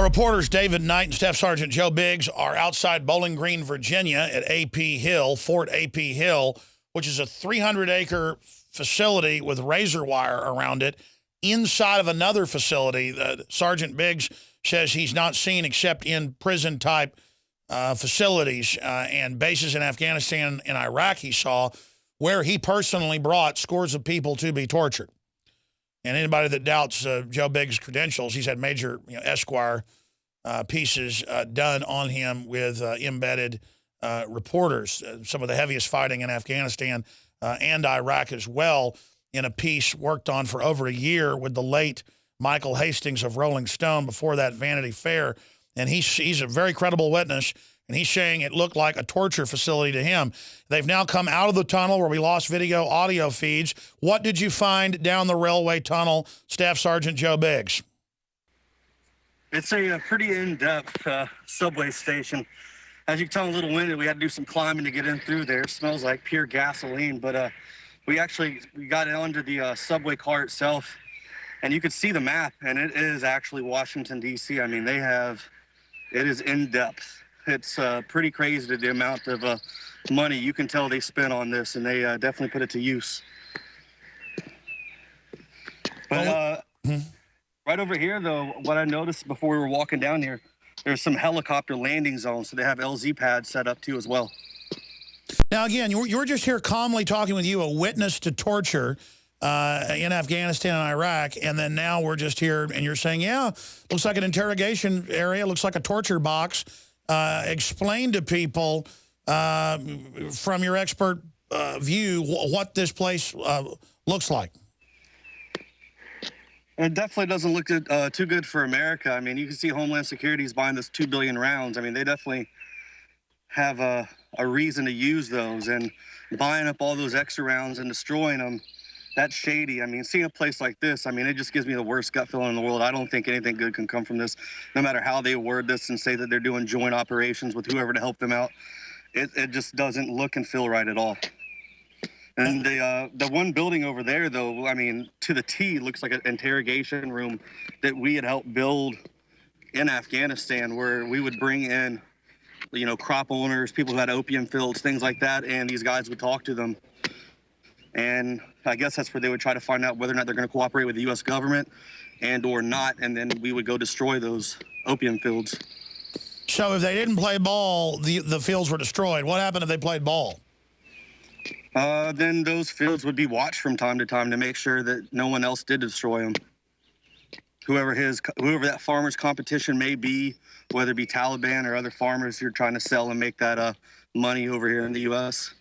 Our reporters David Knight and Staff Sergeant Joe Biggs are outside Bowling Green, Virginia at AP Hill, Fort AP Hill, which is a 300-acre facility with razor wire around it inside of another facility that Sergeant Biggs says he's not seen except in prison-type facilities and bases in Afghanistan and Iraq he saw, where he personally brought scores of people to be tortured. And anybody that doubts Joe Biggs' credentials, he's had major Esquire pieces done on him with embedded reporters. Some of the heaviest fighting in Afghanistan and Iraq as well, in a piece worked on for over a year with the late Michael Hastings of Rolling Stone, before that Vanity Fair. And he's a very credible witness, and he's saying it looked like a torture facility to him. They've now come out of the tunnel where we lost video audio feeds. What did you find down the railway tunnel, Staff Sergeant Joe Biggs? It's a pretty in-depth subway station. As you can tell, a little winded. We had to do some climbing to get in through there. It smells like pure gasoline, but we got it under the subway car itself, and you could see the map, and it is actually Washington, D.C. I mean, it is in-depth. It's pretty crazy, the amount of money you can tell they spent on this, and they definitely put it to use. But right over here, though, what I noticed before we were walking down here, there's some helicopter landing zones, so they have LZ pads set up too as well. Now, again, you're just here calmly talking with you, a witness to torture in Afghanistan and Iraq, and then now we're just here, and you're saying, yeah, looks like an interrogation area, looks like a torture box. Explain to people from your expert view what this place looks like. It definitely doesn't look too good for America. I mean, you can see Homeland Security is buying this 2 billion rounds. I mean, they definitely have a reason to use those, and buying up all those extra rounds and destroying them, that's shady. I mean, seeing a place like this, I mean, it just gives me the worst gut feeling in the world. I don't think anything good can come from this, no matter how they word this and say that they're doing joint operations with whoever to help them out. It just doesn't look and feel right at all. And the one building over there, though, I mean, to the T, looks like an interrogation room that we had helped build in Afghanistan, where we would bring in, you know, crop owners, people who had opium fields, things like that, and these guys would talk to them. And I guess that's where they would try to find out whether or not they're going to cooperate with the U.S. government and or not, and then we would go destroy those opium fields. So if they didn't play ball, the fields were destroyed. What happened if they played ball? Then those fields would be watched from time to time to make sure that no one else did destroy them. Whoever that farmer's competition may be, whether it be Taliban or other farmers you're trying to sell and make that money over here in the U.S.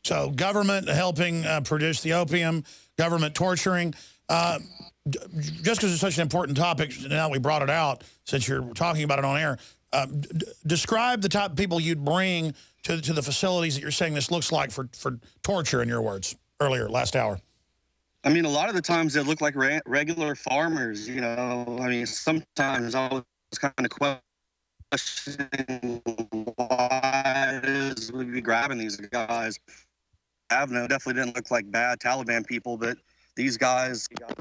So government helping produce the opium, government torturing. Just because it's such an important topic, now we brought it out, since you're talking about it on air, describe the type of people you'd bring to the facilities that you're saying this looks like for torture, in your words, earlier, last hour. I mean, a lot of the times they look like regular farmers, you know. I mean, sometimes I was kind of questioning why it is we'd be grabbing these guys. Avno definitely didn't look like bad Taliban people, but these guys got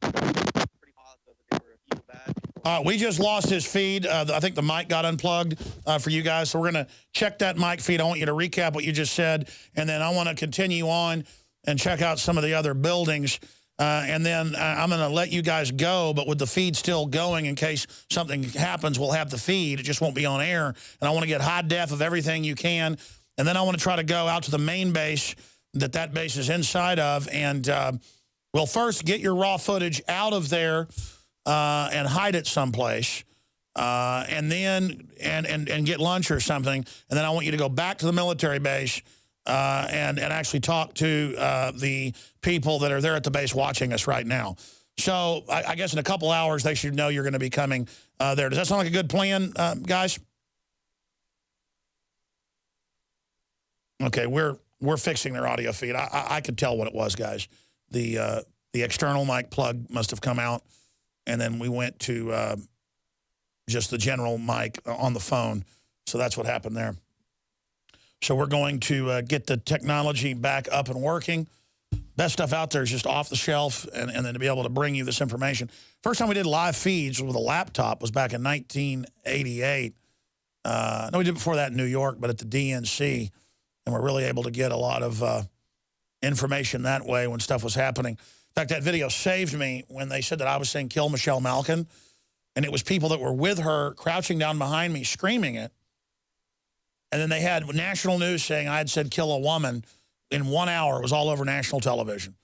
pretty positive that they were evil bad people. We just lost his feed. I think the mic got unplugged for you guys, so we're going to check that mic feed. I want you to recap what you just said, and then I want to continue on and check out some of the other buildings, and then I'm going to let you guys go, but with the feed still going, in case something happens, we'll have the feed. It just won't be on air, and I want to get high def of everything you can, and then I want to try to go out to the main base that base is inside of, and we'll first get your raw footage out of there and hide it someplace, and then and get lunch or something, and then I want you to go back to the military base and actually talk to the people that are there at the base watching us right now. So I guess in a couple hours they should know you're going to be coming there. Does that sound like a good plan, guys? Okay, we're fixing their audio feed. I could tell what it was, guys. The external mic plug must have come out, and then we went to just the general mic on the phone. So that's what happened there. So we're going to get the technology back up and working. best stuff out there is just off the shelf, and then to be able to bring you this information. First time we did live feeds with a laptop was back in 1988. No, we did before that in New York, but at the DNC, and we're really able to get a lot of information that way when stuff was happening. In fact, that video saved me when they said that I was saying kill Michelle Malkin, and it was people that were with her crouching down behind me screaming it. And then they had national news saying I had said kill a woman. In 1 hour, it was all over national television.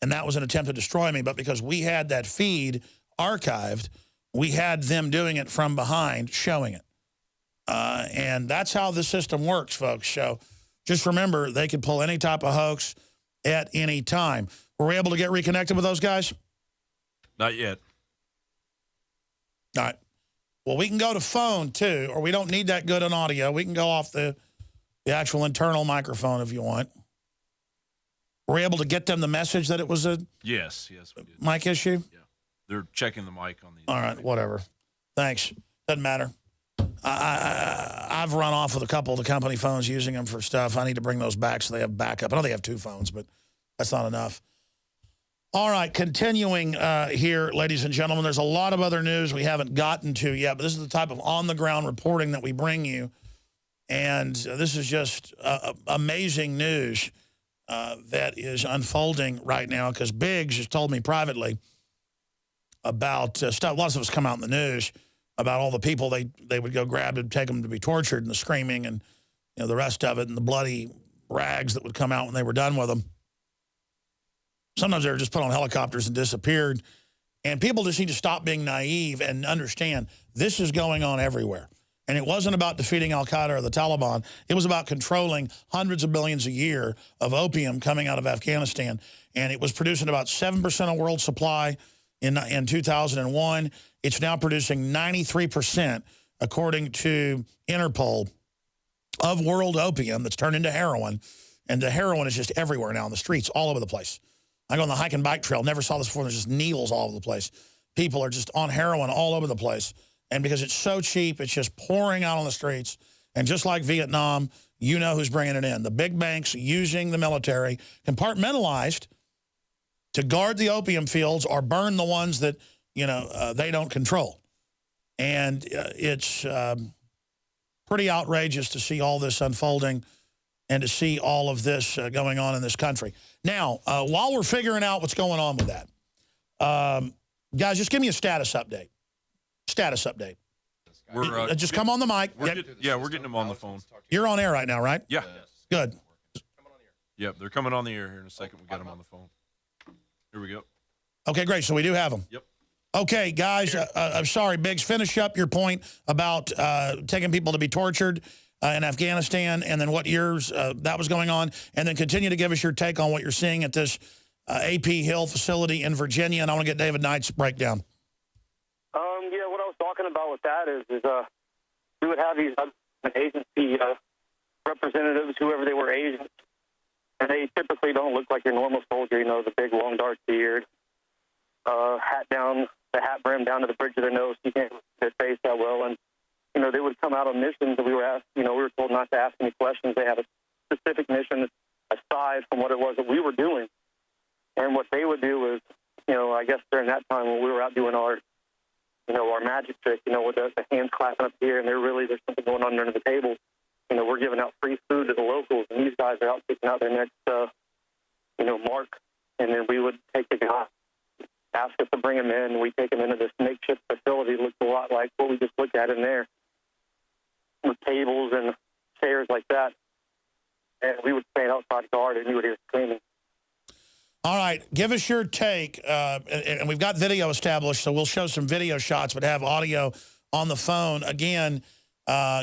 And that was an attempt to destroy me. But because we had that feed archived, we had them doing it from behind, showing it. And that's how the system works, folks. So just remember, they could pull any type of hoax at any time. Were we able to get reconnected with those guys? Not yet. All right. Well, we can go to phone, too, or we don't need that good on audio. We can go off the actual internal microphone if you want. Were we able to get them the message that it was a yes, we did. Mic issue? Yeah. They're checking the mic on the... All right, whatever. Thanks. Doesn't matter. I've run off with a couple of the company phones using them for stuff. I need to bring those back so they have backup. I know they have 2 phones, but that's not enough. All right, continuing here, ladies and gentlemen, there's a lot of other news we haven't gotten to yet, but this is the type of on-the-ground reporting that we bring you. And this is just amazing news that is unfolding right now, because Biggs has told me privately about stuff. A lot of stuff has come out in the news about all the people they would go grab and take them to be tortured, and the screaming and the rest of it, and the bloody rags that would come out when they were done with them. Sometimes they were just put on helicopters and disappeared. And people just need to stop being naive and understand this is going on everywhere. And it wasn't about defeating al-Qaeda or the Taliban. It was about controlling hundreds of billions a year of opium coming out of Afghanistan. And it was producing about 7% of world supply in 2001. It's now producing 93%, according to Interpol, of world opium that's turned into heroin. And the heroin is just everywhere now in the streets, all over the place. I go on the hike and bike trail, never saw this before. There's just needles all over the place. People are just on heroin all over the place. And because it's so cheap, it's just pouring out on the streets. And just like Vietnam, you know who's bringing it in. The big banks using the military, compartmentalized, to guard the opium fields or burn the ones that, they don't control. And it's pretty outrageous to see all this unfolding and to see all of this going on in this country. Now, while we're figuring out what's going on with that, guys, just give me a status update. Status update. Just come on the mic. We're getting them on the phone. You're on air right now, right? Yeah. Good. Yep, they're coming on the air here in a second. We got them on the phone. Here we go. Okay, great. So we do have them. Yep. Okay, guys, I'm sorry, Biggs, finish up your point about taking people to be tortured in Afghanistan, and then what years that was going on, and then continue to give us your take on what you're seeing at this AP Hill facility in Virginia, and I want to get David Knight's breakdown. Yeah, what I was talking about with that is we would have these agency representatives, whoever they were, agents, and they typically don't look like your normal soldier, the big, long, dark beard, hat down, the hat brim down to the bridge of their nose, you can't see their face that well, and they would come out on missions, and we were asked, we were told not to ask any questions. They had a specific mission aside from what it was that we were doing. And what they would do is, I guess during that time when we were out doing our magic trick, with the hands clapping up here, and there's something going on under the table. We're giving out free food to the locals, and these guys are out picking out their next, mark. And then we would take the guy, ask us to bring him in, and we take him into this makeshift facility. It looked a lot like what we just looked at in there, with tables and chairs like that. And we would stand outside guard, and you would hear screaming. All right, give us your take, and we've got video established, so we'll show some video shots, but have audio on the phone. Again,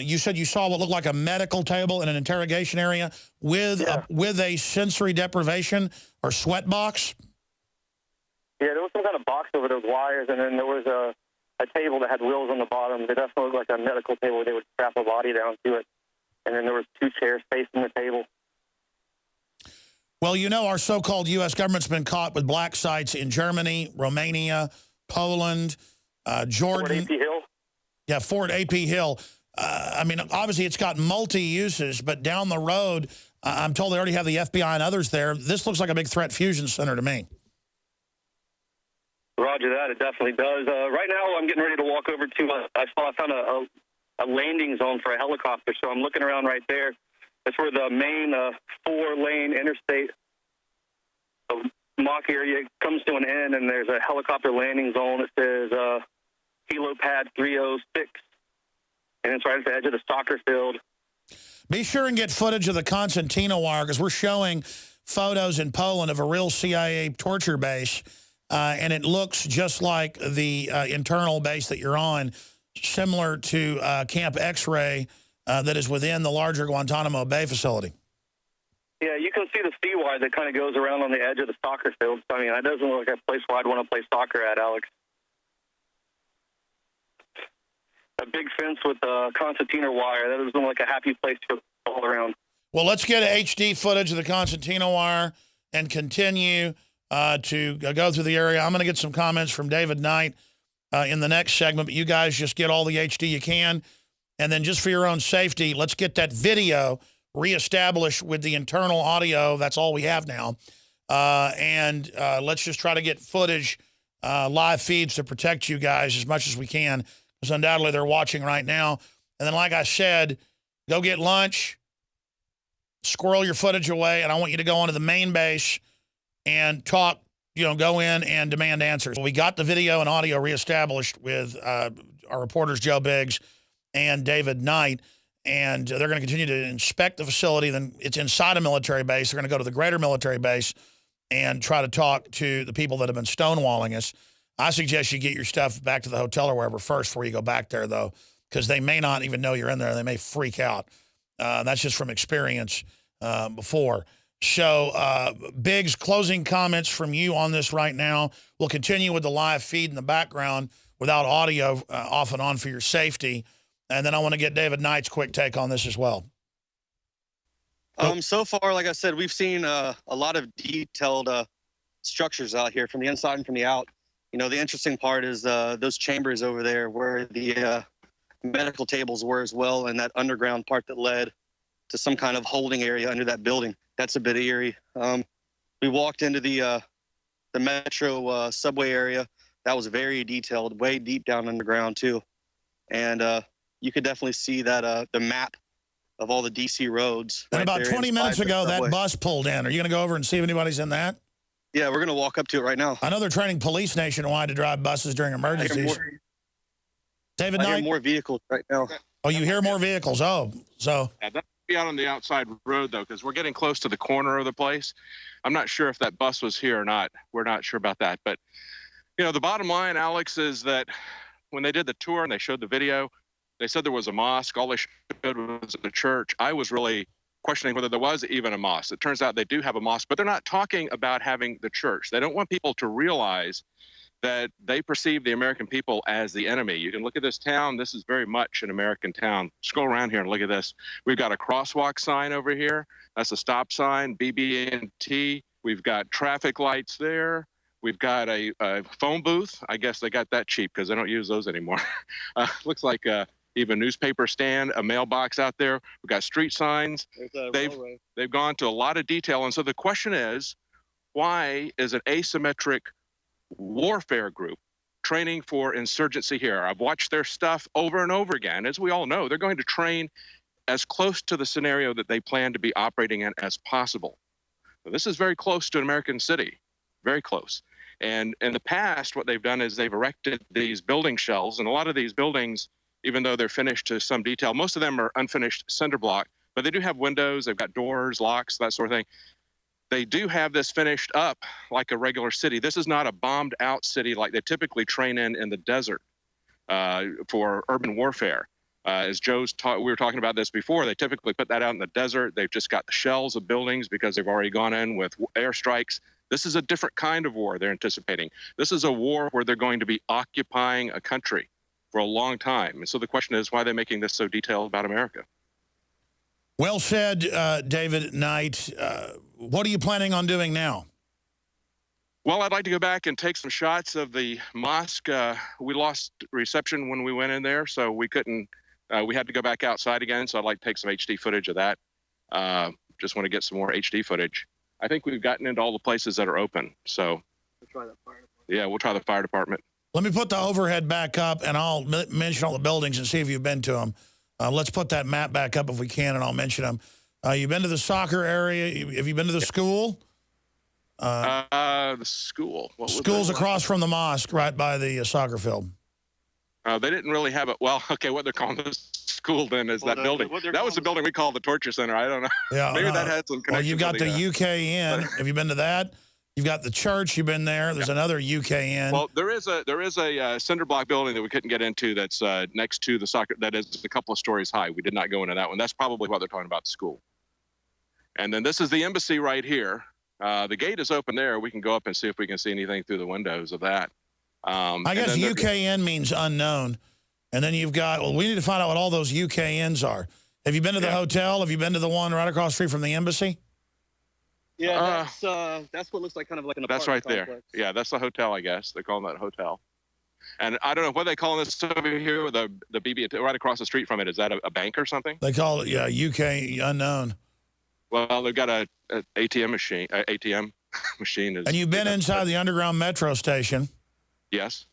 you said you saw what looked like a medical table in an interrogation area with a sensory deprivation or sweat box? Yeah, there was some kind of box over those wires, and then there was a table that had wheels on the bottom. It definitely looked like a medical table where they would strap a body down to it. And then there was 2 chairs facing the table. Well, our so-called U.S. government's been caught with black sites in Germany, Romania, Poland, Jordan. Fort AP Hill? Yeah, Fort AP Hill. Obviously it's got multi-uses, but down the road, I'm told they already have the FBI and others there. This looks like a big threat fusion center to me. Roger that. It definitely does. Right now, I'm getting ready to walk over to. I found a landing zone for a helicopter, so I'm looking around right there. That's where the main 4-lane interstate Mock area comes to an end, and there's a helicopter landing zone. It says Helo Pad 306, and it's right at the edge of the soccer field. Be sure and get footage of the Constantina wire, because we're showing photos in Poland of a real CIA torture base, and it looks just like the internal base that you're on, similar to Camp X-Ray that is within the larger Guantanamo Bay facility. Yeah, you can see the sea wire that kind of goes around on the edge of the soccer field. I mean, that doesn't look like a place where I'd want to play soccer at, Alex. A big fence with concertina wire. That doesn't look like a happy place to go all around. Well, let's get HD footage of the concertina wire and continue to go through the area. I'm going to get some comments from David Knight in the next segment, but you guys just get all the HD you can. And then just for your own safety, let's get that video reestablished with the internal audio. That's all we have now. And let's just try to get footage, live feeds to protect you guys as much as we can, because undoubtedly they're watching right now. And then, like I said, go get lunch, squirrel your footage away, and I want you to go onto the main base and talk, go in and demand answers. We got the video and audio reestablished with our reporters, Joe Biggs and David Knight, and they're going to continue to inspect the facility. Then it's inside a military base. They're going to go to the greater military base and try to talk to the people that have been stonewalling us. I suggest you get your stuff back to the hotel or wherever first before you go back there, though, because they may not even know you're in there. They may freak out. That's just from experience before. So, Biggs, closing comments from you on this right now. We'll continue with the live feed in the background without audio off and on for your safety. And then I want to get David Knight's quick take on this as well. So far, like I said, we've seen a lot of detailed structures out here from the inside and from the out. The interesting part is those chambers over there where the medical tables were as well, and that underground part that led to some kind of holding area under that building. That's a bit eerie. We walked into the metro subway area. That was very detailed, way deep down underground too. And you could definitely see that the map of all the DC roads. And right about 20 minutes ago, that subway. bus pulled in. Are you going to go over and see if anybody's in that? Yeah, we're going to walk up to it right now. I know they're training police nationwide to drive buses during emergencies. David I hear Knight? more vehicles right now. Oh, you hear more vehicles. Oh, so. Yeah, that would be out on the outside road, though, because we're getting close to the corner of the place. I'm not sure if that bus was here or not. We're not sure about that. But, the bottom line, Alex, is that when they did the tour and they showed the video, they said there was a mosque. All they showed was a church. I was really questioning whether there was even a mosque. It turns out they do have a mosque, but they're not talking about having the church. They don't want people to realize that they perceive the American people as the enemy. You can look at this town. This is very much an American town. Scroll around here and look at this. We've got a crosswalk sign over here. That's a stop sign, BB&T. We've got traffic lights there. We've got a phone booth. I guess they got that cheap because they don't use those anymore. Looks like even a newspaper stand, a mailbox out there. We've got street signs. They've gone to a lot of detail. And so the question is, why is an asymmetric warfare group training for insurgency here? I've watched their stuff over and over again. As we all know, they're going to train as close to the scenario that they plan to be operating in as possible. Now, this is very close to an American city, very close. And in the past, what they've done is they've erected these building shells, and a lot of these buildings, even though they're finished to some detail, most of them are unfinished cinder block, but they do have windows, they've got doors, locks, that sort of thing. They do have this finished up like a regular city. This is not a bombed out city like they typically train in the desert for urban warfare. As we were talking about this before, they typically put that out in the desert. They've just got the shells of buildings because they've already gone in with airstrikes. This is a different kind of war they're anticipating. This is a war where they're going to be occupying a country for a long time. And so the question is, why are they making this so detailed about America? Well said, David Knight. What are you planning on doing now? Well, I'd like to go back and take some shots of the mosque. We lost reception when we went in there, so we couldn't, we had to go back outside again. So I'd like to take some HD footage of that. just want to get some more HD footage. I think we've gotten into all the places that are open. So We'll try that fire department. yeah, we'll try the fire department. Let me put the overhead back up, and I'll mention all the buildings and see if you've been to them. Let's put that map back up if we can, and I'll mention them. You've been to the soccer area? Have you been to the school? The school. What was School's that? across from the mosque, right by the soccer field. They didn't really have it. Well, okay, what they're calling the school then is that building. That was the building we call the torture center. I don't know. Yeah, Maybe that had some connection. Well, you've got the UKN. Have you been to that? You've got the church. You've been there. There's another UKN. Well, there is a cinder block building that we couldn't get into that's next to the soccer. That is a couple of stories high. We did not go into that one. That's probably what they're talking about, the school. And then this is the embassy right here. The gate is open there. We can go up and see if we can see anything through the windows of that. I guess UKN means unknown. And then you've got, well, we need to find out what all those UKNs are. Have you been to the hotel? Have you been to the one right across the street from the embassy? Yeah, that's what looks like kind of like an apartment That's right there. complex. Yeah, that's the hotel, I guess. They're calling that hotel. And I don't know what they call this over here, the BB right across the street from it. Is that a bank or something? They call it, yeah, UK unknown. Well, they've got a ATM machine. ATM machine is. And you've been inside the underground metro station. Yes.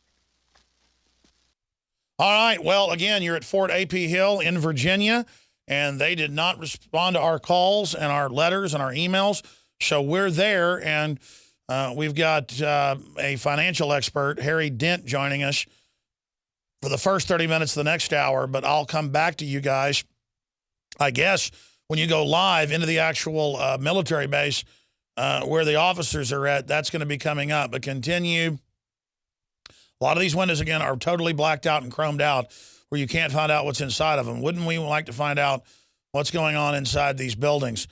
All right. Well, again, you're at Fort A.P. Hill in Virginia, and they did not respond to our calls and our letters and our emails. So we're there, and we've got a financial expert, Harry Dent, joining us for the first 30 minutes of the next hour. But I'll come back to you guys, I guess, when you go live into the actual military base where the officers are at. That's going to be coming up. But continue. A lot of these windows, again, are totally blacked out and chromed out where you can't find out what's inside of them. Wouldn't we like to find out what's going on inside these buildings?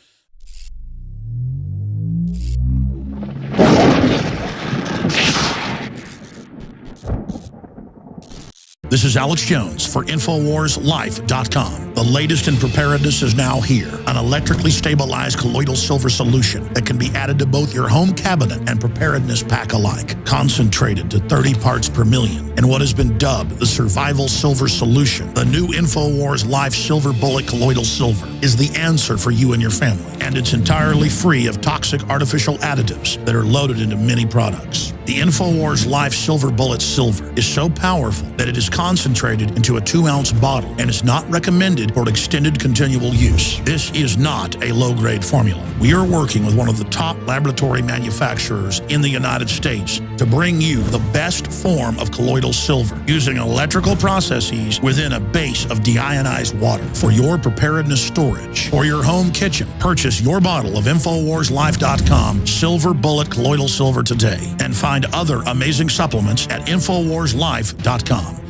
This is Alex Jones for InfoWarsLife.com. The latest in preparedness is now here. An electrically stabilized colloidal silver solution that can be added to both your home cabinet and preparedness pack alike. Concentrated to 30 parts per million in what has been dubbed the survival silver solution. The new InfoWars Life Silver Bullet Colloidal Silver is the answer for you and your family. And it's entirely free of toxic artificial additives that are loaded into many products. The InfoWars Life Silver Bullet Silver is so powerful that it is concentrated into a 2-ounce bottle and is not recommended for extended continual use. This is not a low-grade formula. We are working with one of the top laboratory manufacturers in the United States to bring you the best form of colloidal silver using electrical processes within a base of deionized water for your preparedness storage or your home kitchen. Purchase your bottle of InfoWarsLife.com Silver Bullet Colloidal Silver today and find other amazing supplements at InfoWarsLife.com.